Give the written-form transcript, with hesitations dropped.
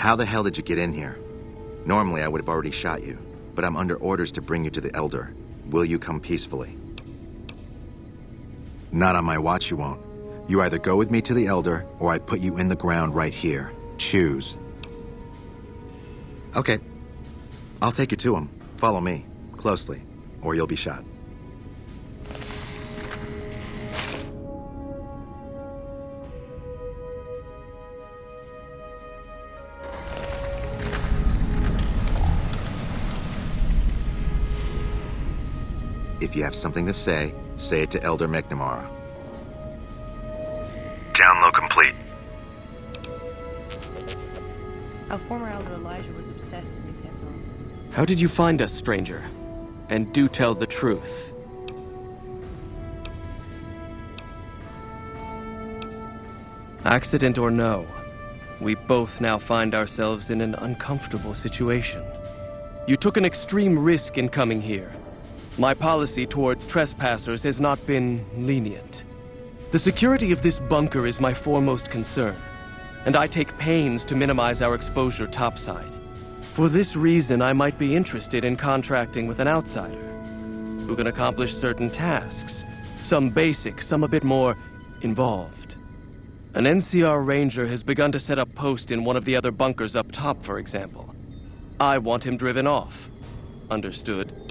How the hell did you get in here? Normally I would have already shot you, but I'm under orders to bring you to the Elder. Will you come peacefully? Not on my watch, you won't. You either go with me to the Elder, or I put you in the ground right here. Choose. Okay. I'll take you to him. Follow me. Closely. Or you'll be shot. If you have something to say it to Elder McNamara. Download complete. Our former Elder Elijah was obsessed with new technology. How did you find us, stranger? And do tell the truth. Accident or no, we both now find ourselves in an uncomfortable situation. You took an extreme risk in coming here. My policy towards trespassers has not been lenient. The security of this bunker is my foremost concern, and I take pains to minimize our exposure topside. For this reason, I might be interested in contracting with an outsider who can accomplish certain tasks, some basic, some a bit more involved. An NCR ranger has begun to set up post in one of the other bunkers up top, for example. I want him driven off. Understood.